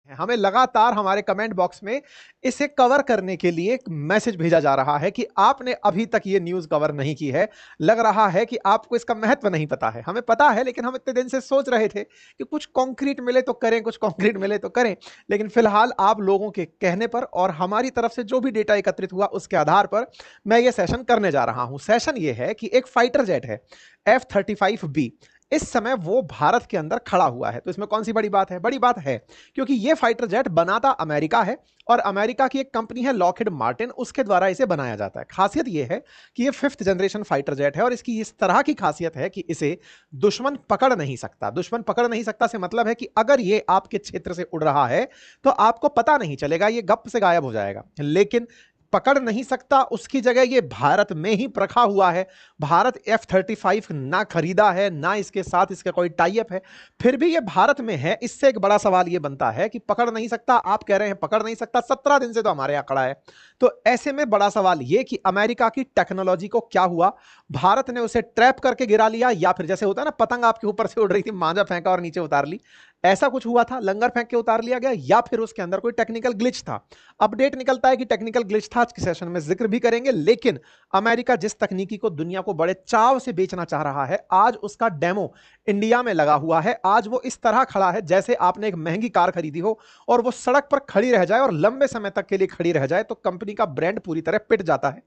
हमें लगातार हमारे कमेंट बॉक्स में इसे कवर करने के लिए एक मैसेज भेजा जा रहा है कि आपने अभी तक ये न्यूज़ कवर नहीं की है। लग रहा है कि आपको इसका महत्व नहीं पता है। हमें पता है, लेकिन हम इतने दिन से सोच रहे थे कि कुछ कॉन्क्रीट मिले तो करें, कुछ कॉन्क्रीट मिले तो करें। लेकिन फिलहाल आप लोगों के कहने पर और हमारी तरफ से जो भी डेटा एकत्रित हुआ उसके आधार पर मैं ये सेशन करने जा रहा हूं। सेशन ये है कि एक फाइटर जेट है F-35B। इस समय वो भारत के अंदर खड़ा हुआ है। तो इसमें कौन सी बड़ी बात है? बड़ी बात है क्योंकि ये फाइटर जेट बनाता अमेरिका है और अमेरिका की एक कंपनी है लॉकहीड मार्टिन, उसके द्वारा इसे बनाया जाता है। खासियत यह है कि ये 5th जनरेशन फाइटर जेट है और इसकी इस तरह की खासियत है कि इसे दुश्मन पकड़ नहीं सकता। दुश्मन पकड़ नहीं सकता से मतलब है कि अगर ये आपके क्षेत्र से उड़ रहा है तो आपको पता नहीं चलेगा, ये गप से गायब हो जाएगा। लेकिन पकड़ नहीं सकता, उसकी जगह ये भारत में ही रखा हुआ है। भारत F-35 ना खरीदा है, ना इसके साथ इसका कोई टाई अप है, फिर भी ये भारत में है। इससे एक बड़ा सवाल ये बनता है कि पकड़ नहीं सकता, आप कह रहे हैं पकड़ नहीं सकता, 17 दिन से तो हमारे यहां खड़ा है। तो ऐसे में बड़ा सवाल ये कि अमेरिका की टेक्नोलॉजी को क्या हुआ? भारत ने उसे ट्रैप करके गिरा लिया, या फिर जैसे होता है ना, पतंग आपके ऊपर से उड़ रही थी, मांझा फेंका और नीचे उतार ली, ऐसा कुछ हुआ था, लंगर फेंक के उतार लिया गया, या फिर उसके अंदर कोई टेक्निकल ग्लिच था। अपडेट निकलता है कि टेक्निकल ग्लिच था, आज के सेशन में जिक्र भी करेंगे। लेकिन अमेरिका जिस तकनीकी को दुनिया को बड़े चाव से बेचना चाह रहा है, आज उसका डेमो इंडिया में लगा हुआ है। आज वो इस तरह खड़ा है जैसे आपने एक महंगी कार खरीदी हो और वो सड़क पर खड़ी रह जाए और लंबे समय तक के लिए खड़ी रह जाए तो कंपनी का ब्रांड पूरी तरह पिट जाता है।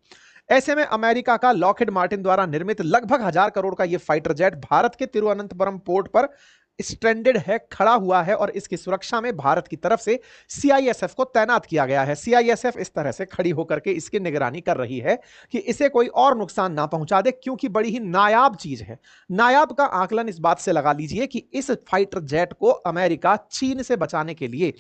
ऐसे में अमेरिका का लॉकहीड मार्टिन द्वारा निर्मित लगभग 1000 करोड़ का यह फाइटर जेट भारत के तिरुवनंतपुरम पोर्ट पर स्ट्रेंडेड है, खड़ा हुआ है और इसकी सुरक्षा में भारत की तरफ से सीआईएसएफ को तैनात किया गया है। सीआईएसएफ इस तरह से खड़ी होकर के इसकी निगरानी कर रही है कि इसे कोई और नुकसान ना पहुंचा दे, क्योंकि बड़ी ही नायाब चीज है। नायाब का आकलन इस बात से लगा लीजिए कि इस फाइटर जेट को अमेरिका चीन से बचाने के लिए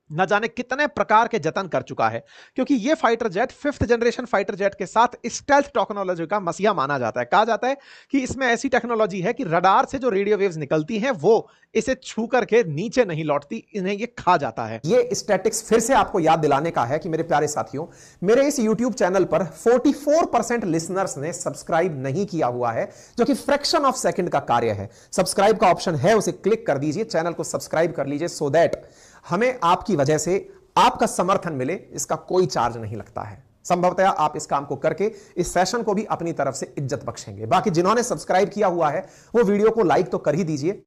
न जाने कितने प्रकार के जतन कर चुका है, क्योंकि यह fighter jet 5th generation fighter jet के साथ स्टेल्थ टेक्नोलॉजी का मसीहा माना जाता है। कहा जाता है कि इसमें ऐसी टेक्नोलॉजी है कि रडार से जो रेडियो वेव्स निकलती हैं वो इसे छू करके नीचे नहीं लौटती, इन्हें ये खा जाता है। ये स्टैटिक्स फिर से आपको याद दिलाने का है कि मेरे प्यारे साथियों, मेरे इस YouTube चैनल पर 44% लिसनर्स ने सब्सक्राइब नहीं किया हुआ है, जो कि फ्रैक्शन ऑफ सेकंड का कार्य है। सब्सक्राइब का ऑप्शन है, उसे क्लिक कर दीजिए, चैनल को सब्सक्राइब कर लीजिए, सो दैट हमें आपकी वजह से आपका समर्थन मिले। इसका कोई चार्ज नहीं लगता है। संभवतः आप इस काम को करके इस सेशन को भी अपनी तरफ से इज्जत बख्शेंगे। बाकी जिन्होंने सब्सक्राइब किया हुआ है वो वीडियो को लाइक तो कर ही दीजिए।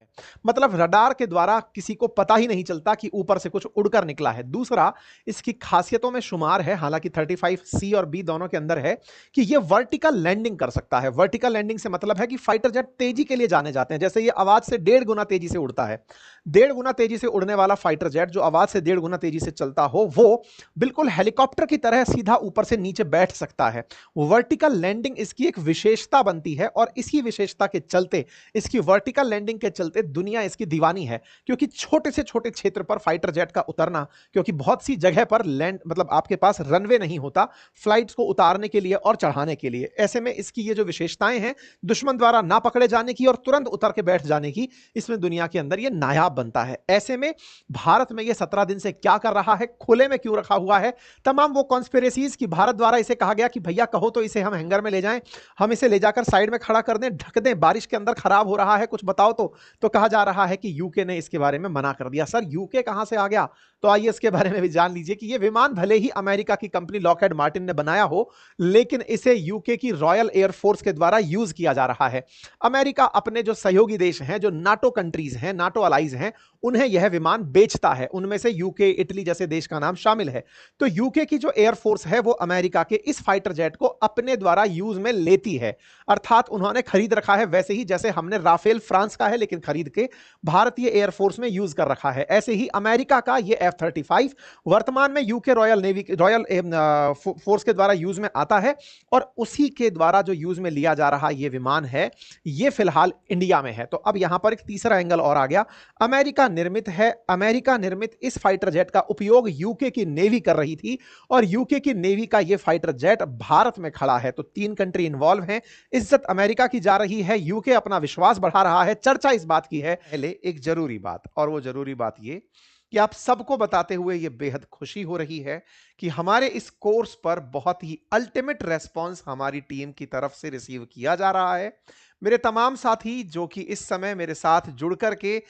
मतलब रडार के द्वारा किसी को पता ही नहीं चलता कि ऊपर से कुछ उड़कर निकला है। दूसरा, इसकी खासियतों में शुमार है, हालांकि 35C और B दोनों के अंदर है, कि यह वर्टिकल लैंडिंग कर सकता है। वर्टिकल लैंडिंग से मतलब है कि फाइटर जेट तेजी के लिए जाने जाते हैं। जैसे ये आवाज से 1.5 गुना तेजी से उड़ता है, 1.5 गुना तेजी से उड़ने वाला फाइटर जेट जो आवाज से 1.5 गुना तेजी से चलता हो, वो बिल्कुल हेलीकॉप्टर की तरह सीधा ऊपर से नीचे बैठ सकता है। वर्टिकल लैंडिंग इसकी एक विशेषता बनती है और इसी विशेषता के चलते, इसकी वर्टिकल लैंडिंग के चलते दुनिया इसकी दीवानी है। क्योंकि छोटे से छोटे क्षेत्र पर फाइटर जेट का उतरना, क्योंकि बहुत सी जगह पर लैंड मतलब आपके पास रनवे नहीं होता फ्लाइट्स को उतारने के लिए और चढ़ाने के लिए। ऐसे में इसकी ये जो विशेषताएं हैं, दुश्मन द्वारा ना पकड़े जाने की और तुरंत उतर के बैठ जाने की, इसमें दुनिया के अंदर ये नायाब बनता है। ऐसे में भारत में ये 17 दिन से क्या कर रहा है, खुले में क्यों रखा हुआ है, तमाम वो कॉन्स्पिरेसीज की भारत द्वारा इसे कहा गया कि भैया कहो तो इसे हम हैंगर में ले जाएं, हम इसे ले जाकर साइड में खड़ा कर दें, ढक दें, बारिश के अंदर खराब हो रहा है, कुछ बताओ। तो कहा जा रहा है कि यूके ने इसके बारे में मना कर दिया। सर यूके कहां से आ गया? तो आइए इसके बारे में भी जान लीजिए कि यह विमान भले ही अमेरिका की कंपनी लॉकहीड मार्टिन ने बनाया हो, लेकिन इसे यूके की रॉयल एयरफोर्स के द्वारा यूज किया जा रहा है। अमेरिका अपने जो सहयोगी देश हैं, जो नाटो कंट्रीज हैं, नाटो अलाइज हैं, उन्हें यह विमान बेचता है। उनमें से यूके, इटली जैसे देश का नाम शामिल है। तो यूके की जो एयरफोर्स है वो अमेरिका के इस फाइटर जेट को अपने द्वारा यूज में लेती है, अर्थात उन्होंने खरीद रखा है। वैसे ही जैसे हमने राफेल फ्रांस का है लेकिन खरीद के भारतीय एयरफोर्स में यूज कर रखा है, ऐसे ही अमेरिका का ये F-35 वर्तमान में UK royal navy royal force के द्वारा यूज में आता है और उसी के द्वारा जो यूज में लिया जा रहा ये विमान है, ये फिलहाल इंडिया में है। तो अब यहां पर एक तीसरा एंगल और आ गया। अमेरिका निर्मित है, अमेरिका निर्मित इस फाइटर जेट का उपयोग यूके की नेवी कर रही थी और यूके की नेवी का यह फाइटर जेट भारत में खड़ा है। तो 3 कंट्री इंवॉल्व हैं। इज्जत अमेरिका की जा रही है, यूके अपना विश्वास बढ़ा रहा है। चर्चा इस बात की है, पहले एक जरूरी बात, और वो जरूरी बात ये कि आप सबको बताते हुए ये बेहद खुशी हो रही है कि हमारे इस कोर्स पर बहुत ही अल्टीमेट रेस्पॉन्स हमारी टीम की तरफ से रिसीव किया जा रहा है। मेरे तमाम साथी जो कि इस समय मेरे साथ जुड़ करके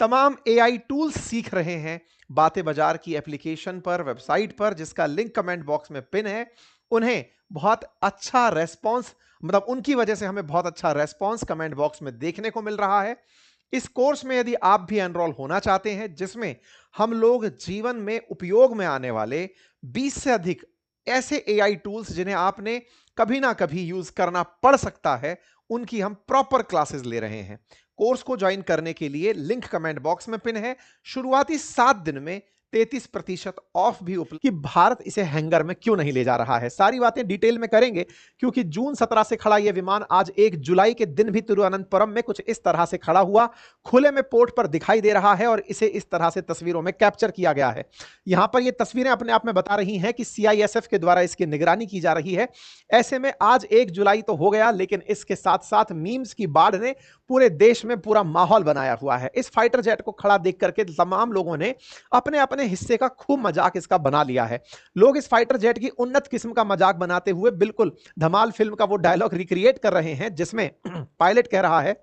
तमाम एआई टूल्स सीख रहे हैं बातें बाजार की एप्लीकेशन पर, वेबसाइट पर, जिसका लिंक कमेंट बॉक्स में पिन है। उन्हें बहुत अच्छा रेस्पॉन्स, मतलब उनकी वजह से हमें बहुत अच्छा रेस्पॉन्स कमेंट बॉक्स में देखने को मिल रहा है। इस कोर्स में यदि आप भी एनरोल होना चाहते हैं, जिसमें हम लोग जीवन में उपयोग में आने वाले 20 से अधिक ऐसे एआई टूल्स जिन्हें आपने कभी ना कभी यूज करना पड़ सकता है, उनकी हम प्रॉपर क्लासेस ले रहे हैं। कोर्स को ज्वाइन करने के लिए लिंक कमेंट बॉक्स में पिन है। शुरुआती 7 दिन में 33% ऑफ भी उपलब्ध। कि भारत इसे हैंगर में क्यों नहीं ले जा रहा है, सारी बातें डिटेल में करेंगे, क्योंकि जून 17 से खड़ा यह विमान आज 1 जुलाई के दिन भी तिरुवनंतपुरम में कुछ इस तरह से खड़ा हुआ, खुले में पोर्ट पर दिखाई दे रहा है और इसे इस तरह से तस्वीरों में कैप्चर किया गया है। यहां पर यह तस्वीरें अपने आप में बता रही हैं कि सीआईएसएफ के द्वारा इसकी निगरानी की जा रही है। ऐसे में आज 1 जुलाई तो हो गया, लेकिन इसके साथ साथ मीम्स की बाढ़ ने पूरे देश में पूरा माहौल बनाया हुआ है। इस फाइटर जेट को खड़ा देख करके तमाम लोगों ने अपने अपने हिस्से का खूब मजाक इसका बना लिया है। लोग इस फाइटर जेट की उन्नत किस्म का मजाक बनाते हुए बिल्कुल धमाल फिल्म का वो डायलॉग रिक्रिएट कर रहे हैं, जिसमें पायलट कह रहा है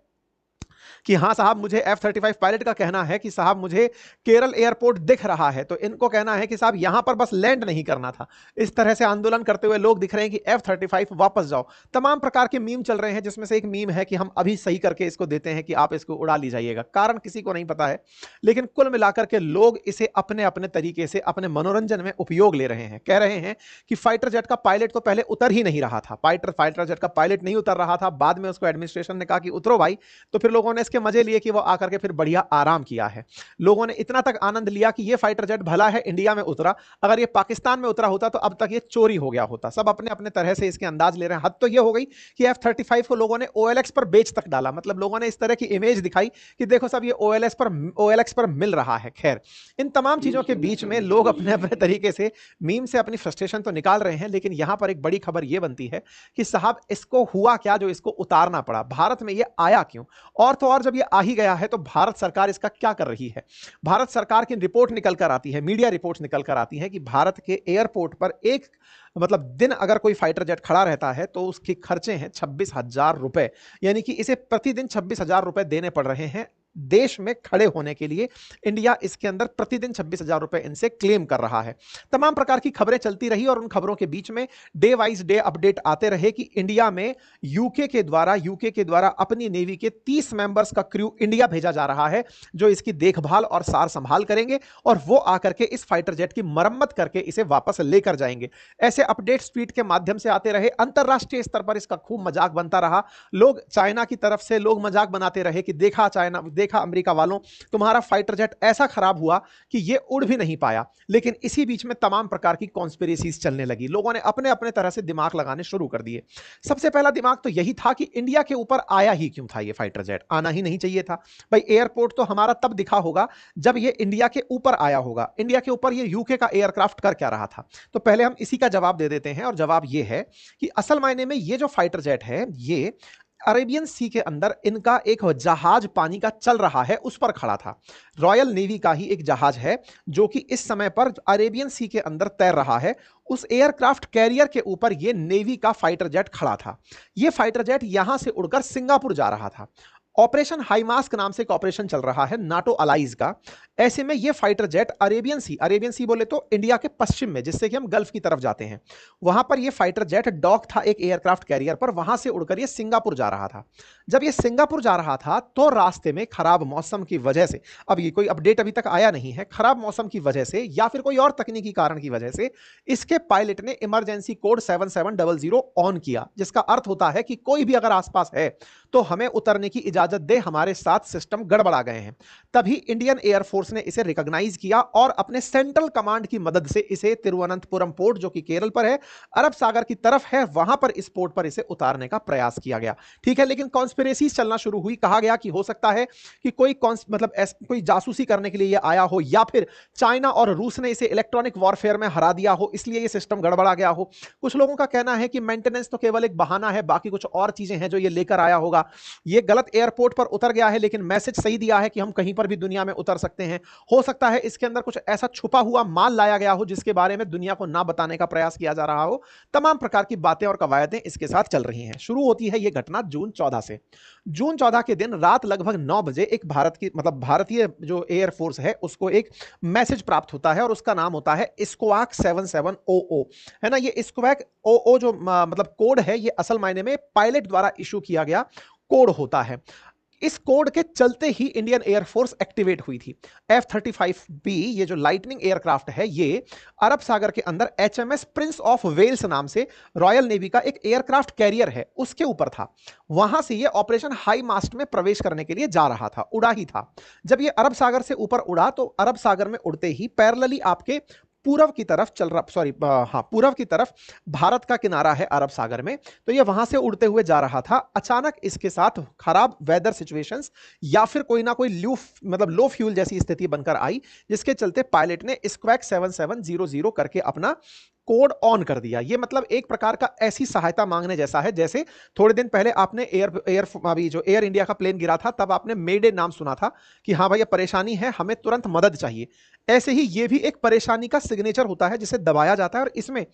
कि हाँ साहब, मुझे F-35 पायलट का कहना है कि साहब मुझे केरल एयरपोर्ट दिख रहा है, तो इनको कहना है कि साहब यहां पर बस लैंड नहीं करना था। इस तरह से आंदोलन करते हुए लोग दिख रहे हैं कि F-35 वापस जाओ। तमाम प्रकार के मीम चल रहे हैं, जिसमें से एक मीम है कि हम अभी सही करके इसको देते हैं कि आप इसको उड़ा ली जाइएगा। कारण किसी को नहीं पता है, लेकिन कुल मिलाकर के लोग इसे अपने अपने तरीके से अपने मनोरंजन में उपयोग ले रहे हैं। कह रहे हैं कि फाइटर जेट का पायलट तो पहले उतर ही नहीं रहा था, फाइटर जेट का पायलट नहीं उतर रहा था, बाद में उसको एडमिनिस्ट्रेशन ने कहा कि उतरो भाई, तो फिर लोगों ने इसके मजे लिए कि वो आकर के फिर बढ़िया आराम किया है। लोगों ने इतना तक आनंद लिया कि ये फाइटर जेट भला है इंडिया में उतरा, अगर ये पाकिस्तान में उतरा होता तो अब तक ये चोरी हो गया होता। सब अपने अपने तरह से इसके अंदाज ले रहे हैं। हद तो ये हो गई कि F-35 को लोगों ने OLX पर बेच तक डाला, मतलब लोगों ने इस तरह की इमेज दिखाई कि देखो सब ये OLX पर मिल रहा है। खैर, इन तमाम चीजों के बीच में लोग अपने अपने तरीके से मीम से अपनी फ्रस्ट्रेशन तो निकाल रहे हैं, लेकिन यहां पर एक बड़ी खबर यह बनती है कि साहब इसको हुआ क्या जो इसको उतारना पड़ा, भारत में यह आया क्यों? और तो और जब यह आ ही गया है तो भारत सरकार इसका क्या कर रही है? भारत सरकार की रिपोर्ट निकल कर आती है, मीडिया रिपोर्ट्स निकल कर आती है कि भारत के एयरपोर्ट पर एक मतलब दिन अगर कोई फाइटर जेट खड़ा रहता है तो उसके खर्चे हैं 26,000 रुपए, यानी कि इसे प्रतिदिन 26,000 रुपए देने पड़ रहे हैं देश में खड़े होने के लिए। इंडिया इसके अंदर प्रतिदिन 26,000 रुपए इनसे क्लेम कर रहा है। तमाम प्रकार की खबरें चलती रही और उन खबरों के बीच में डे वाइज डे अपडेट आते रहे कि इंडिया में यूके के द्वारा अपनी नेवी के 30 मेंबर्स का क्रू इंडिया भेजा जा रहा है, जो इसकी देखभाल और सार संभाल करेंगे और वो आकर के इस फाइटर जेट की मरम्मत करके इसे वापस लेकर जाएंगे। ऐसे अपडेट ट्वीट के माध्यम से आते रहे। अंतरराष्ट्रीय स्तर पर इसका खूब मजाक बनता रहा। लोग चाइना की तरफ से लोग मजाक बनाते रहे कि देखा चाइना, देखा अमेरिका वालों, तुम्हारा फाइटर जेट ऐसा खराब हुआ कि ये उड़ भी नहीं पाया। लेकिन इसी बीच में तमाम प्रकार की कॉन्स्पिरेसीज चलने लगी। लोगों ने अपने अपने तरह से दिमाग लगाने शुरू कर दिए। सबसे पहला दिमाग तो यही था कि इंडिया के ऊपर आया ही क्यों था ये फाइटर जेट? आना ही नहीं चाहिए था भाई। एयरपोर्ट तो हमारा तब दिखा होगा जब ये इंडिया के ऊपर आया होगा। इंडिया के ऊपर ये यूके का एयरक्राफ्ट कर क्या रहा था? तो पहले हम इसी का जवाब दे देते हैं, और जवाब ये है कि असल मायने में ये जो फाइटर जेट है, ये अरेबियन सी के अंदर इनका एक जहाज पानी का चल रहा है, उस पर खड़ा था। रॉयल नेवी का ही एक जहाज है जो कि इस समय पर अरेबियन सी के अंदर तैर रहा है। उस एयरक्राफ्ट कैरियर के ऊपर यह नेवी का फाइटर जेट खड़ा था। यह फाइटर जेट यहां से उड़कर सिंगापुर जा रहा था। ऑपरेशन हाईमास्क नाम से एक ऑपरेशन चल रहा है नाटो अलाइज का। ऐसे में यह फाइटर जेट अरेबियन सी बोले तो इंडिया के पश्चिम में, जिससे कि हम गल्फ की तरफ जाते हैं, वहां पर यह फाइटर जेट डॉक था एक एयरक्राफ्ट कैरियर पर। वहां से उड़कर यह सिंगापुर जा रहा था। जब यह सिंगापुर जा रहा था तो रास्ते में खराब मौसम की वजह से, अब ये कोई अपडेट अभी तक आया नहीं है, खराब मौसम की वजह से या फिर कोई और तकनीकी कारण की वजह से इसके पायलट ने इमरजेंसी कोड 7700 ऑन किया, जिसका अर्थ होता है कि कोई भी अगर आसपास है तो हमें उतरने की इजाजत दे, हमारे साथ सिस्टम गड़बड़ा गए हैं। तभी इंडियन एयरफोर्स ने इसे रिकॉग्नाइज किया और अपने सेंट्रल कमांड की मदद से इसे तिरुवनंतपुरम पोर्ट, जो कि केरल पर है, अरब सागर की तरफ है, वहां पर इस पोर्ट पर इसे उतारने का प्रयास किया गया। ठीक है, लेकिन कॉन्स्पिरेसीज चलना शुरू हुई। कहा गया कि हो सकता है कि कोई कोई जासूसी करने के लिए यह आया हो, या फिर चाइना और रूस ने इसे इलेक्ट्रॉनिक वॉरफेयर में हरा दिया हो, इसलिए यह सिस्टम गड़बड़ा गया हो। कुछ लोगों का कहना है कि मेंटेनेंस तो केवल एक बहाना है, बाकी कुछ और चीजें हैं जो ये लेकर आया होगा। ये गलत एयरपोर्ट पर उतर गया है, लेकिन मैसेज सही दिया है कि हम कहीं पर भी दुनिया में उतर सकते हैं। हैं, हो सकता है इसके अंदर कुछ ऐसा छुपा हुआ माल लाया गया हो जिसके बारे में दुनिया को ना बताने का प्रयास किया जा रहा हो। तमाम प्रकार की बातें और कवायदें इसके साथ चल रही हैं। शुरू होती है यह घटना जून 14 से। जून 14 के दिन रात लगभग 9 बजे एक भारतीय जो एयरफोर्स है उसको एक मैसेज प्राप्त होता है और उसका नाम होता है स्क्वाक 7700, है ना। ये स्क्वाक ओ जो मतलब कोड है, ये असल मायने में पायलट द्वारा इशू किया गया कोड होता है। इस कोड के चलते ही इंडियन एयरफोर्स एक्टिवेट हुई थी। F-35B ये जो लाइटनिंग एयरक्राफ्ट है, ये अरब सागर के अंदर HMS प्रिंस ऑफ वेल्स नाम से रॉयल नेवी का एक एयरक्राफ्ट कैरियर है, उसके ऊपर था। वहां से ये ऑपरेशन हाई मास्ट में प्रवेश करने के लिए जा रहा था, उड़ा ही था। जब ये अरब सागर से ऊपर उड़ा तो अरब सागर में उड़ते ही पैरेलली आपके पूर्व की तरफ पूर्व की तरफ भारत का किनारा है अरब सागर में, तो ये वहां से उड़ते हुए जा रहा था। अचानक इसके साथ खराब वेदर सिचुएशंस या फिर कोई ना कोई लो फ्यूल जैसी स्थिति बनकर आई, जिसके चलते पायलट ने स्क्वैक 7700 करके अपना कोड ऑन कर दिया। ये मतलब एक प्रकार का ऐसी सहायता मांगने जैसा है जैसे थोड़े दिन पहले आपने एयर इंडिया का प्लेन गिरा था, तब आपने मेडे नाम सुना था कि हाँ भाई ये परेशानी है, हमें तुरंत मदद चाहिए। ऐसे ही ये भी एक परेशानी का सिग्नेचर होता है जिसे दबाया जाता है और इसमें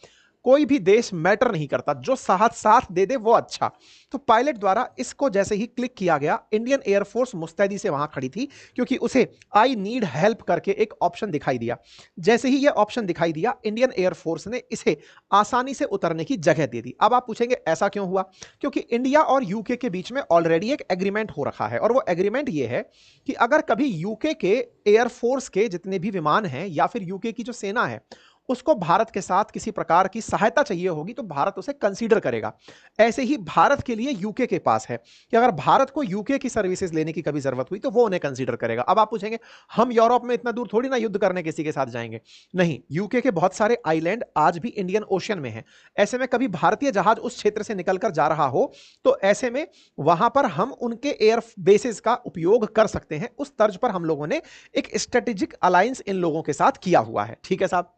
कोई भी देश मैटर नहीं करता, जो साथ दे दे वो अच्छा। तो पायलट द्वारा इसको जैसे ही क्लिक किया गया, इंडियन एयरफोर्स मुस्तैदी से वहां खड़ी थी क्योंकि उसे आई नीड हेल्प करके एक ऑप्शन दिखाई दिया। जैसे ही यह ऑप्शन दिखाई दिया, इंडियन एयरफोर्स ने इसे आसानी से उतरने की जगह दे दी। अब आप पूछेंगे ऐसा क्यों हुआ? क्योंकि इंडिया और यूके के बीच में ऑलरेडी एक एग्रीमेंट हो रखा है, और वो एग्रीमेंट ये है कि अगर कभी यूके के एयरफोर्स के जितने भी विमान हैं या फिर यूके की जो सेना है उसको भारत के साथ किसी प्रकार की सहायता चाहिए होगी तो भारत उसे कंसीडर करेगा। ऐसे ही भारत के लिए यूके के पास है कि अगर भारत को यूके की सर्विसेज लेने की कभी जरूरत हुई तो वो उन्हें कंसीडर करेगा। अब आप पूछेंगे हम यूरोप में इतना दूर थोड़ी ना युद्ध करने किसी के साथ जाएंगे। नहीं, यूके के बहुत सारे आइलैंड आज भी इंडियन ओशियन में हैं। ऐसे में कभी भारतीय जहाज उस क्षेत्र से निकलकर जा रहा हो तो ऐसे में वहां पर हम उनके एयर बेसिस का उपयोग कर सकते हैं। उस तर्ज पर हम लोगों ने एक स्ट्रेटेजिक अलायंस इन लोगों के साथ किया हुआ है। ठीक है साहब।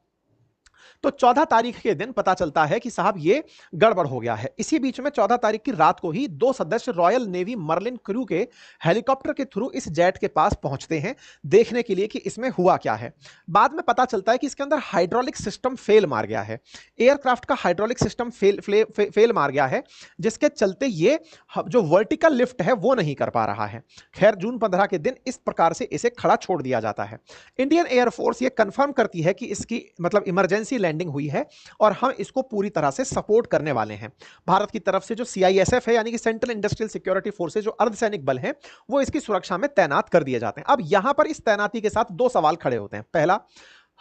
तो 14 तारीख के दिन पता चलता है कि साहब ये गड़बड़ हो गया है। इसी बीच में 14 तारीख की रात को ही 2 सदस्य रॉयल नेवी मर्लिन क्रू के हेलीकॉप्टर के थ्रू इस जेट के पास पहुंचते हैं देखने के लिए कि इसमें हुआ क्या है। बाद में पता चलता है कि इसके अंदर हाइड्रोलिक सिस्टम फेल मार गया है। एयरक्राफ्ट का हाइड्रोलिक सिस्टम फेल मार गया है, जिसके चलते ये जो वर्टिकल लिफ्ट है वो नहीं कर पा रहा है। खैर, जून 15 के दिन इस प्रकार से इसे खड़ा छोड़ दिया जाता है। इंडियन एयरफोर्स ये कंफर्म करती है कि इसकी मतलब इमरजेंसी लैंडिंग हुई है और हम इसको पूरी तरह से सपोर्ट करने वाले हैं। भारत की तरफ से जो CISF है यानी कि सेंट्रल इंडस्ट्रियल सिक्योरिटी फोर्सेज, जो अर्धसैनिक बल हैं, वो इसकी सुरक्षा में तैनात कर दिए जाते हैं। अब यहां पर इस तैनाती के साथ 2 सवाल खड़े होते हैं। पहला,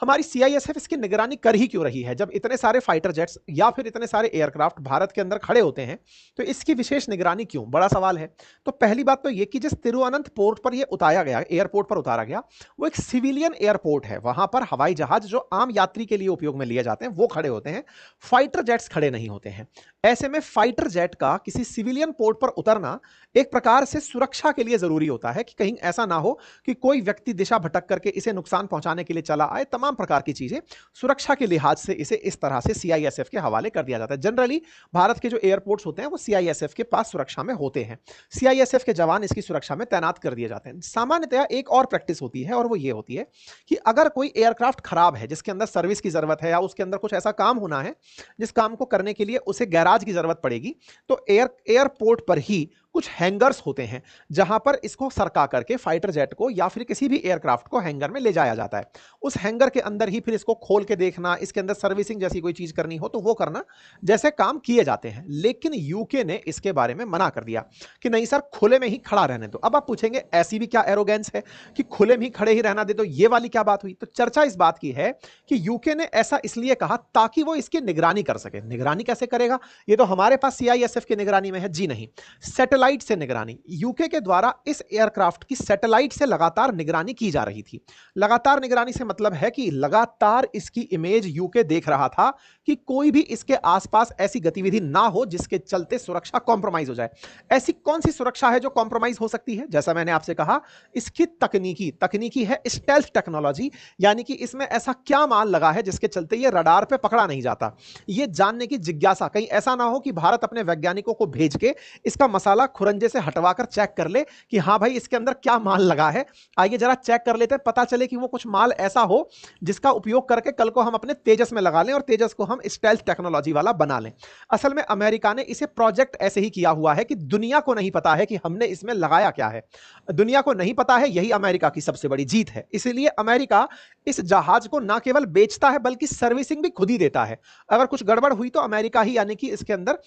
हमारी CISF इसकी निगरानी कर ही क्यों रही है? जब इतने सारे फाइटर जेट्स या फिर इतने सारे एयरक्राफ्ट भारत के अंदर खड़े होते हैं तो इसकी विशेष निगरानी क्यों? बड़ा सवाल है। तो पहली बात तो ये कि जिस तिरुवनंतपुरम पर ये उतारा गया, एयरपोर्ट पर उतारा गया, वो एक सिविलियन एयरपोर्ट है। वहां पर हवाई जहाज जो आम यात्री के लिए उपयोग में लिए जाते हैं वो खड़े होते हैं, फाइटर जेट्स खड़े नहीं होते हैं। ऐसे में फाइटर जेट का किसी सिविलियन पोर्ट पर उतरना एक प्रकार से सुरक्षा के लिए जरूरी होता है कि कहीं ऐसा ना हो कि कोई व्यक्ति दिशा भटक करके इसे नुकसान पहुंचाने के लिए चला आए। तमाम प्रकार की चीजें सुरक्षा के लिहाज से इसे इस तरह से CISF के हवाले कर दिया जाता है। जनरली भारत के जो एयरपोर्ट्स होते हैं वो CISF के पास सुरक्षा में होते हैं। CISF के जवान इसकी सुरक्षा में तैनात कर दिए जाते हैं। सामान्यतया एक और प्रैक्टिस होती है और वो ये होती है कि अगर कोई एयरक्राफ्ट खराब है जिसके अंदर सर्विस की जरूरत है या उसके अंदर कुछ ऐसा काम होना है जिस काम को करने के लिए उसे गैराज की जरूरत पड़ेगी, तो एयरपोर्ट पर ही कुछ हैंगर्स होते हैं जहां पर इसको सरका करके फाइटर जेट को या फिर किसी भी एयरक्राफ्ट को हैंगर में ले जाया जाता है। उस हैंगर के अंदर ही फिर इसको खोल के देखना, इसके अंदर सर्विसिंग जैसी कोई चीज करनी हो तो वो करना, जैसे काम किए जाते हैं। लेकिन यूके ने इसके बारे में मना कर दिया कि नहीं सर, खुले में ही खड़ा रहने दो। अब आप पूछेंगे ऐसी भी क्या एरोगेंस है कि खुले में ही खड़े ही रहना दे दो, ये वाली क्या बात हुई? तो चर्चा इस बात की है कि यूके ने ऐसा इसलिए कहा ताकि वो इसकी निगरानी कर सके। निगरानी कैसे करेगा? ये तो हमारे पास CISF की निगरानी में है। जी नहीं, सैटेलाइट से निगरानी। यूके के द्वारा इस एयरक्राफ्ट की सैटेलाइट से लगातार निगरानी की जा रही थी। लगातार निगरानी से मतलब है कि लगातार इसकी इमेज यूके देख रहा था कि कोई भी इसके आसपास ऐसी गतिविधि ना हो जिसके चलते सुरक्षा कॉम्प्रोमाइज हो जाए। ऐसी कौन सी सुरक्षा है जो कॉम्प्रोमाइज हो सकती है? जैसा मैंने आपसे कहा, इसकी तकनीकी है स्टेल्थ टेक्नोलॉजी, यानी कि इसमें ऐसा क्या माल लगा है जिसके चलते ये रडार पे पकड़ा नहीं जाता। ये जानने की जिज्ञासा, कहीं ऐसा ना हो कि भारत अपने वैज्ञानिकों को भेज के इसका मसाला खुरंजे से हटवाकर चेक कर ले कि हाँ भाई इसके अंदर क्या माल लगा है। आइए जरा चेक कर लेते हैं, पता चले कि वो कुछ माल ऐसा हो जिसका उपयोग करके कल को हम अपने तेजस में लगा लें और तेजस को हम स्टेल्थ टेक्नोलॉजी वाला बना लें। असल में अमेरिका ने इसे प्रोजेक्ट ऐसे ही किया हुआ है कि दुनिया को नहीं पता है कि हमने इसमें लगाया क्या है, दुनिया को नहीं पता है, यही अमेरिका की सबसे बड़ी जीत है। इसलिए अमेरिका इस जहाज को ना केवल बेचता है बल्कि सर्विसिंग भी खुद ही देता है। अगर कुछ गड़बड़ हुई तो अमेरिका ही यानी कि इसके अंदर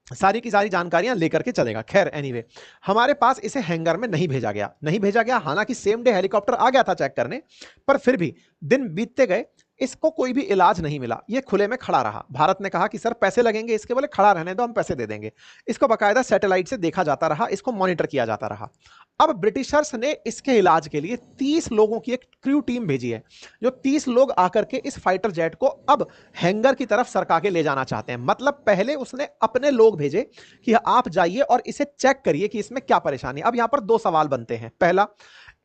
सारी की सारी जानकारियां लेकर के चलेगा। खैर एनीवे, हमारे पास इसे हैंगर में नहीं भेजा गया, हालांकि सेम डे हेलीकॉप्टर आ गया था चेक करने, पर फिर भी दिन बीतते गए, इसको कोई भी इलाज नहीं मिला, ये खुले में खड़ा रहा। भारत ने कहा कि सर पैसे लगेंगे इसके, बोले खड़ा रहने दो हम पैसे दे देंगे। इसको बाकायदा सैटेलाइट से देखा जाता रहा, इसको मॉनिटर किया जाता रहा। अब ब्रिटिशर्स ने इसके इलाज के लिए 30 लोगों की एक क्रू टीम भेजी है, जो 30 लोग आकर के इस फाइटर जेट को अब हैंगर की तरफ सरका के ले जाना चाहते हैं। मतलब पहले उसने अपने लोग भेजे कि आप जाइए और इसे चेक करिए कि इसमें क्या परेशानी है। अब यहां पर दो सवाल बनते हैं। पहला,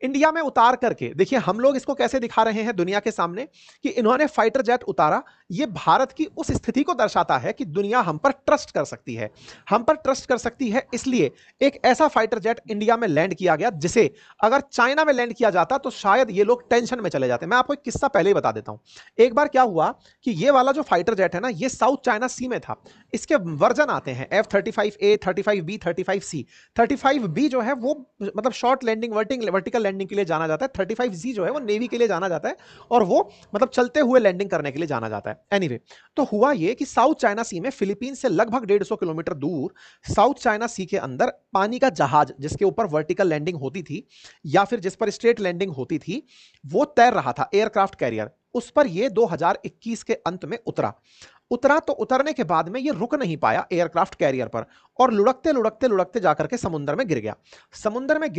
इंडिया में उतार करके देखिए हम लोग इसको कैसे दिखा रहे हैं दुनिया के सामने कि इन्होंने फाइटर जेट उतारा, ये भारत की उस स्थिति को दर्शाता है कि दुनिया हम पर ट्रस्ट कर सकती है, हम पर ट्रस्ट कर सकती है। इसलिए एक ऐसा फाइटर जेट इंडिया में लैंड किया गया जिसे अगर चाइना में लैंड किया जाता तो शायद ये लोग टेंशन में चले जाते। मैं आपको एक किस्सा पहले ही बता देता हूं। एक बार क्या हुआ कि ये वाला जो फाइटर जेट है ना, ये साउथ चाइना सी में था। इसके वर्जन आते हैं F-35A, 35B, 35C। 35B जो है वो मतलब शॉर्ट लैंडिंग, वर्टिकल लैंडिंग के लिए जाना जाता है। 35G जो है वो नेवी के लिए जाना जाता है और वो मतलब चलते हुए लैंडिंग करने के लिए जाना जाता है। एनीवे, तो हुआ ये कि साउथ चाइना सी में फिलीपींस से लगभग 150 किलोमीटर दूर साउथ चाइना सी के अंदर पानी का जहाज जिसके ऊपर वर्टिकल लैंडिंग होती थी या फिर जिस पर स्ट्रेट लैंडिंग होती थी, वो तैर रहा था, एयरक्राफ्ट कैरियर। उस पर ये 2021 के अंत में उतरा तो उतरने के बाद में ये रुक नहीं पाया एयरक्राफ्ट कैरियर पर और लुढ़कते जाकर के समुद्र में गिर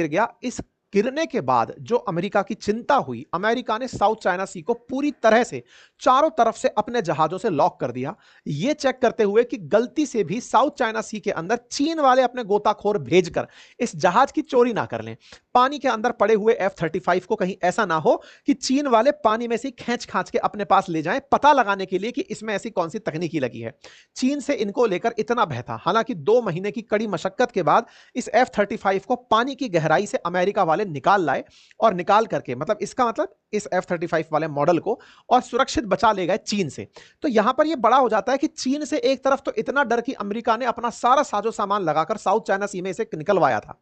गया। इस गिरने के बाद जो अमेरिका की चिंता हुई, अमेरिका ने साउथ चाइना सी को पूरी तरह से चारों तरफ से अपने जहाजों से लॉक कर दिया, यह चेक करते हुए कि गलती से भी साउथ चाइना सी के अंदर चीन वाले अपने गोताखोर भेजकर इस जहाज की चोरी ना कर लें। पानी के अंदर पड़े हुए F-35 को कहीं ऐसा ना हो कि चीन वाले पानी में से खींच के अपने पास ले जाएं, पता लगाने के लिए कि इसमें ऐसी कौन सी तकनीकी लगी है। चीन से इनको लेकर इतना भय था। हालांकि 2 महीने की कड़ी मशक्कत के बाद इस F-35 को पानी की गहराई से अमेरिका वाले निकाल लाए और निकाल करके मतलब इसका मतलब इस F-35 वाले मॉडल को और सुरक्षित बचा ले गए चीन से। तो यहां पर यह बड़ा हो जाता है कि चीन से एक तरफ तो इतना डर कि अमेरिका ने अपना सारा साजो सामान लगाकर साउथ चाइना सी में इसे निकलवाया था।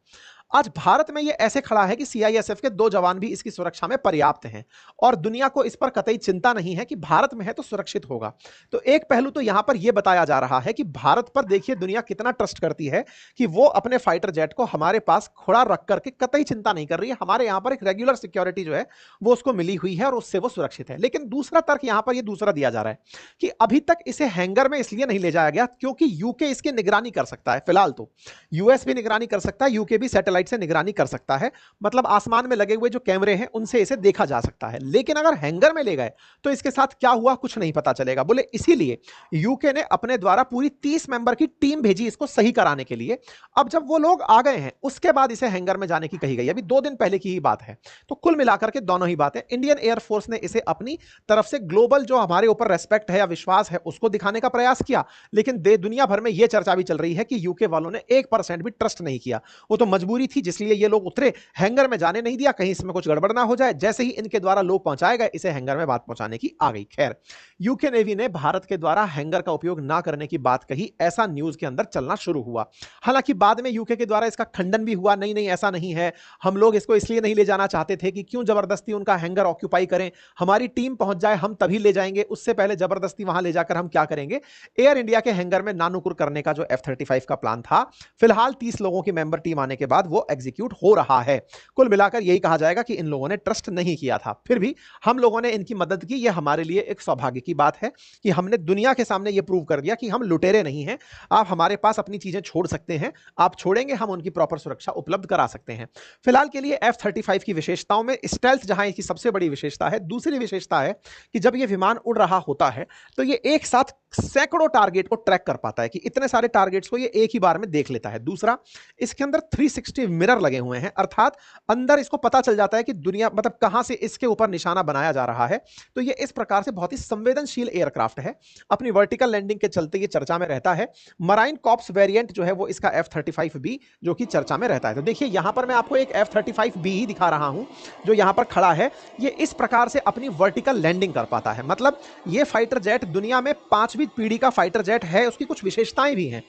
आज भारत में यह ऐसे खड़ा है कि सीआईएसएफ के 2 जवान भी इसकी सुरक्षा में पर्याप्त हैं और दुनिया को इस पर कतई चिंता नहीं है कि भारत में है तो सुरक्षित होगा। तो एक पहलू तो यहां पर यह बताया जा रहा है कि भारत पर देखिए दुनिया कितना ट्रस्ट करती है कि वो अपने फाइटर जेट को हमारे पास खुड़ा रख करके कतई चिंता नहीं कर रही है। हमारे यहां पर एक रेगुलर सिक्योरिटी जो है वो उसको मिली हुई है और उससे वो सुरक्षित है। लेकिन दूसरा तर्क यहां पर यह दूसरा दिया जा रहा है कि अभी तक इसे हैंगर में इसलिए नहीं ले जाया गया क्योंकि यूके इसकी निगरानी कर सकता है। फिलहाल तो यूएस भी निगरानी कर सकता है, यूके भी सैटेलाइट से निगरानी कर सकता है, मतलब आसमान में लगे हुए जो कैमरे हैं उनसे इसे देखा जा सकता है। लेकिन अगर हैंगर में ले गए तो इसके साथ क्या हुआ कुछ नहीं पता चलेगा। बोले इसीलिए यूके ने अपने द्वारा पूरी 30 मेंबर की टीम भेजी इसको सही कराने के लिए। अब जब वो लोग आ गए हैं उसके बाद इसे हैंगर में जाने की कही गई। अभी 2 दिन पहले की ही बात है। तो कुल मिलाकर के दोनों ही बातें, इंडियन एयरफोर्स ने इसे अपनी तरफ से ग्लोबल जो हमारे ऊपर रेस्पेक्ट है या विश्वास है उसको दिखाने का प्रयास किया, लेकिन दुनिया भर में यह चर्चा भी चल रही है कि यूके वालों ने 1% भी ट्रस्ट नहीं किया। वो तो मजबूरी थी जिसलिए ये लोग उतरे, हैंगर में जाने नहीं दिया कहीं इसमें कुछ गड़बड़ ना हो जाए। जैसे ही इनके द्वारा लोग पहुंचाए गए इसे हैंगर में बात पहुंचाने की आ गई। खैर, यूके नेवी ने भारत के द्वारा हैंगर का उपयोग ना करने की बात कही, ऐसा न्यूज के अंदर चलना शुरू हुआ। हालांकि बाद में यूके के द्वारा इसका खंडन भी हुआ, नहीं ऐसा नहीं है, हम लोग इसको इसलिए नहीं ले जाना चाहते थे कि क्यों जबरदस्ती उनका हैंगर ऑक्यूपाई करें, हमारी टीम पहुंच जाए हम तभी ले जाएंगे, उससे पहले जबरदस्ती वहां ले जाकर हम क्या करेंगे। एयर इंडिया के हैंगर में नानुकुर करने का जो F-35 का प्लान था, फिलहाल 30 लोगों की मेंबर टीम आने के बाद वो एग्जीक्यूट हो रहा है। कुल मिलाकर यही कहा जाएगा कि इन लोगों ने ट्रस्ट नहीं किया था, फिर भी हम लोगों ने इनकी मदद की। यह हमारे लिए एक सौभाग्य की बात है कि हमने दुनिया के सामने यह प्रूव कर दिया कि हम लुटेरे नहीं हैं। आप हमारे पास अपनी चीजें छोड़ सकते हैं, आप छोड़ेंगे हम उनकी प्रॉपर सुरक्षा उपलब्ध करा सकते हैं। फिलहाल के लिए F-35 की विशेषताओं में स्टेल्थ जहां इसकी सबसे बड़ी विशेषता है, दूसरी विशेषता है कि जब यह विमान उड़ रहा होता है तो यह एक साथ सैकड़ों टारगेट को ट्रैक कर पाता है कि इतने सारे टारगेट्स को ये एक ही बार में देख लेता है। दूसरा, इसके अंदर 360 मिरर लगे हुए हैं, अर्थात अंदर इसको पता चल जाता है कि दुनिया मतलब कहां से इसके ऊपर निशाना बनाया जा रहा है। तो ये इस प्रकार से बहुत ही संवेदनशील एयरक्राफ्ट है। अपनी वर्टिकल लैंडिंग के चलते ये चर्चा में रहता है। मराइन कॉप्स वेरिएंट जो है वो इसका F-35B जो कि चर्चा में रहता है। तो देखिए यहां पर मैं आपको एक F-35B ही दिखा रहा हूं जो यहां पर खड़ा है। ये इस प्रकार से अपनी वर्टिकल लैंडिंग कर पाता है। मतलब ये फाइटर जेट दुनिया में 5वीं पीढ़ी का फाइटर जेट है। उसकी कुछ विशेषताएं भी हैं,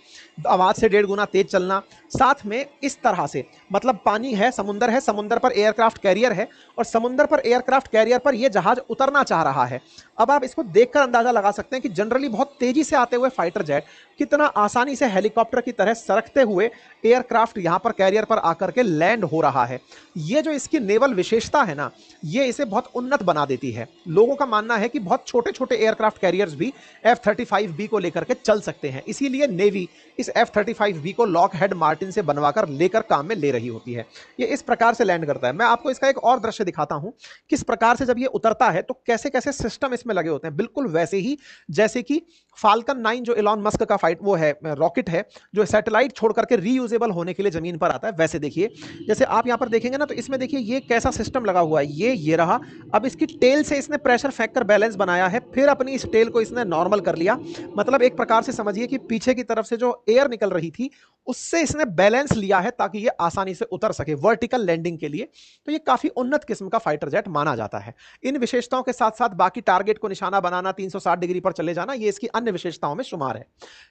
आवाज से 1.5 गुना तेज चलना, साथ में इस तरह से मतलब पानी है, समुंदर पर एयरक्राफ्ट कैरियर है और समुंदर पर एयरक्राफ्ट कैरियर पर यह जहाज उतरना चाह रहा है। अब आप इसको देखकर अंदाजा लगा सकते हैं कि जनरली बहुत तेजी से आते हुए फाइटर जेट कितना आसानी से हेलीकॉप्टर की तरह सरकते हुए एयरक्राफ्ट यहां पर कैरियर पर आकर के लैंड हो रहा है। ये जो इसकी नेवल विशेषता है ना, ये इसे बहुत उन्नत बना देती है। लोगों का मानना है कि बहुत छोटे छोटे एयरक्राफ्ट कैरियर्स भी F-35B को लेकर के चल सकते हैं, इसीलिए नेवी इस F-35B को लॉकहेड मार्टिन से बनवाकर लेकर काम में ले रही होती है। ये इस प्रकार से लैंड करता है। मैं आपको इसका एक और दृश्य दिखाता हूं, किस प्रकार से जब ये उतरता है तो कैसे कैसे सिस्टम इसमें लगे होते हैं, बिल्कुल वैसे ही जैसे कि फाल्कन 9 जो इलॉन मस्क का वो है रॉकेट है जो सैटेलाइट छोड़ करके रीयूजेबल होने के लिए जमीन पर आता है। वैसे देखिए, जैसे आप यहां पर देखेंगे ना, तो इसमें देखिए ये कैसा सिस्टम लगा हुआ है। ये रहा। अब इसकी टेल से इसने प्रेशर फेंक कर बैलेंस बनाया है, फिर अपनी इस टेल को इसने नॉर्मल कर लिया। मतलब एक प्रकार से समझिए कि पीछे की तरफ से जो एयर निकल रही थी उससे इसने बैलेंस लिया है ताकि ये आसानी से उतर सके वर्टिकल लैंडिंग के लिए। तो ये काफी उन्नत किस्म का फाइटर जेट माना जाता है। इन विशेषताओं के साथ साथ बाकी टारगेट को निशाना बनाना, 360 डिग्री पर चले जाना, ये इसकी अन्य विशेषताओं में शुमार है।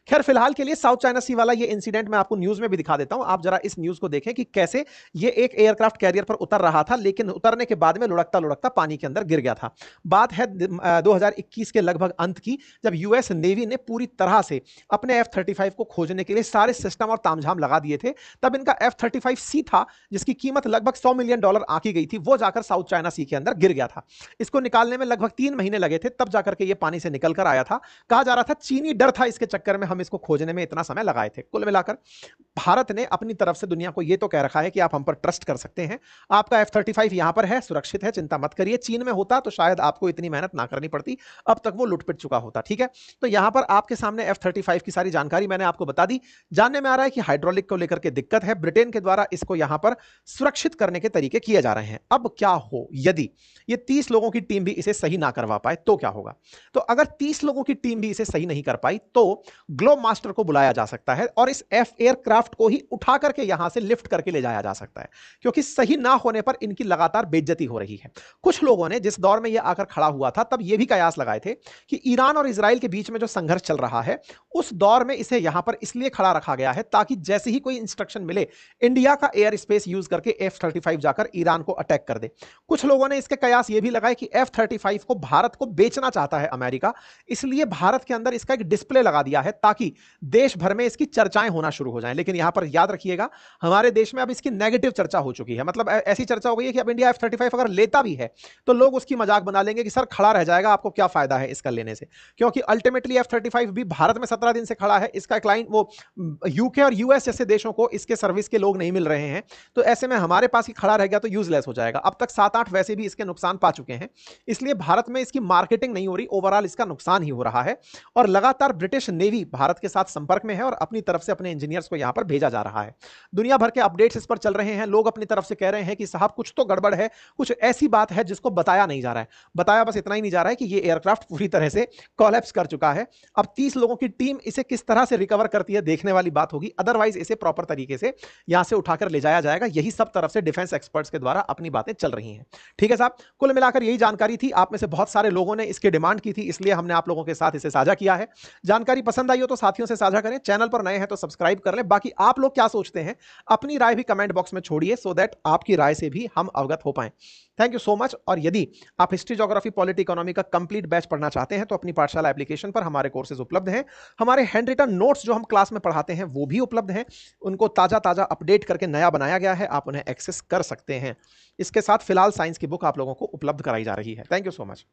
खैर फिलहाल के लिए साउथ चाइना सी वाला ये इंसिडेंट मैं आपको न्यूज में भी दिखा देता हूं। आप जरा इस न्यूज को देखें कि कैसे ये एक एयरक्राफ्ट कैरियर पर उतर रहा था, लेकिन उतरने के बाद में लुढ़कता लुढ़कता पानी के अंदर गिर गया था। बात है 2021 के लगभग अंत की, जब यूएस नेवी ने पूरी तरह से अपने F-35 को खोजने के लिए सारे सिस्टम और तामझाम लगा दिए थे। तब इनका F-35C था जिसकी कीमत लगभग $100 मिलियन आंकी गई थी, वो जाकर साउथ चाइना सी के अंदर गिर गया था। इसको निकालने में लगभग 3 महीने लगे थे, तब जाकर के ये पानी से निकल कर आया था। कहा जा रहा था चीनी डर था इसके चक्कर में हम इसको खोजने में इतना समय लगाए थे। कुल मिलाकर भारत ने अपनी तरफ से दुनिया को यह तो कह रखा है कि आप हम पर ट्रस्ट कर सकते हैं, आपका F-35 यहां पर है, सुरक्षित है, चिंता मत करिए। चीन में होता तो शायद आपको इतनी मेहनत ना करनी पड़ती, अब तक वो लुटपिट चुका होता। ठीक है, तो यहां पर आपके सामने F-35 की सारी जानकारी मैंने आपको बता दी। जानने में आ रहा है कि हाइड्रोलिक को लेकर के दिक्कत है, ब्रिटेन के द्वारा इसको यहां पर सुरक्षित करने के तरीके किए जा रहे हैं। अब क्या हो यदि ये 30 लोगों की टीम भी इसे सही ना करवा पाए तो क्या होगा? तो अगर 30 लोगों की टीम भी इसे सही नहीं कर पाई तो ग्लोब मास्टर को बुलाया जा सकता है और इस एयरक्राफ्ट को ही उठा करके यहां से लिफ्ट करके ले जाया जा सकता है, क्योंकि सही ना होने पर इनकी लगातार बेइज्जती हो रही है। कुछ लोगों ने जिस दौर में यह आकर खड़ा हुआ था तब यह भी कयास लगाए थे कि ईरान और इजराइल के बीच में जो संघर्ष चल रहा है उस दौर में इसे यहां पर इसलिए खड़ा रखा गया है ताकि जैसे ही कोई इंस्ट्रक्शन मिले इंडिया का एयर स्पेस यूज करके F-35 जाकर ईरान को अटैक कर दे। कुछ लोगों ने इसके कयास यह भी लगाए कि F-35 को भारत को बेचना चाहता है अमेरिका, इसलिए भारत के अंदर इसका एक डिस्प्ले लगा दिया है ताकि देश भर में इसकी चर्चाएं होना शुरू हो जाएं। लेकिन यहां पर याद रखिएगा, हमारे देश में अब इसकी नेगेटिव चर्चा हो चुकी है। मतलब ऐसी चर्चा हो गई है कि अब इंडिया F-35 अगर लेता भी है तो लोग उसकी मजाक बना लेंगे कि सर खड़ा रह जाएगा, आपको क्या फायदा है इसका लेने से, क्योंकि अल्टीमेटली F-35 भी भारत में 17 दिन से खड़ा है। इसका क्लाइंट वो यूके और यूएस जैसे देशों को इसके सर्विस के लोग नहीं मिल रहे हैं, तो ऐसे में हमारे पास ही खड़ा रह गया तो यूजलेस हो जाएगा। अब तक 7-8 वैसे भी इसके नुकसान पा चुके हैं, इसलिए भारत में इसकी मार्केटिंग नहीं हो रही, ओवरऑल इसका नुकसान ही हो रहा है। और लगातार ब्रिटिश नेवी भारत के साथ संपर्क में है और अपनी तरफ से अपने इंजीनियर्स को यहां पर भेजा जा रहा है। दुनिया भर के अपडेट्स इस पर चल रहे हैं। लोग अपनी तरफ से कह रहे हैं कि साहब कुछ तो गड़बड़ है, कुछ ऐसी बात है जिसको बताया नहीं जा रहा है। बताया बस इतना ही नहीं जा रहा है कि ये एयरक्राफ्ट पूरी तरह से कोलैप्स कर चुका है। अब 30 लोगों की टीम इसे किस तरह से रिकवर करती है देखने वाली बात होगी, अदरवाइज इसे प्रॉपर तरीके से यहां से उठाकर ले जाया जाएगा। यही सब तरफ से डिफेंस एक्सपर्ट्स के द्वारा अपनी बातें चल रही हैं। ठीक है साहब, कुल मिलाकर यही जानकारी थी। आप में से बहुत सारे लोगों ने इसकी डिमांड की थी, इसलिए हमने आप लोगों के साथ इसे साझा किया है। जानकारी पसंद आई हो तो साथियों से साझा करें, चैनल पर नए हैं तो सब्सक्राइब कर लें। बाकी आप लोग क्या सोचते हैं अपनी राय भी कमेंट बॉक्स में छोड़िए, सो दैट आपकी राय से भी हम अवगत हो पाएं। Thank you so much. और यदि आप हिस्ट्री, ज्योग्राफी, पॉलिटी, इकोनॉमी का कंप्लीट बैच पढ़ना चाहते हैं तो अपनी पाठशाला एप्लीकेशन पर हमारे कोर्सेज उपलब्ध हैं। हमारे हैंड रिटन नोट्स जो हम क्लास में पढ़ाते हैं वो भी उपलब्ध हैं, उनको ताजा ताजा अपडेट करके नया बनाया गया है, आप उन्हें एक्सेस कर सकते हैं। इसके साथ फिलहाल साइंस की बुक आप लोगों को उपलब्ध कराई जा रही है। Thank you so much.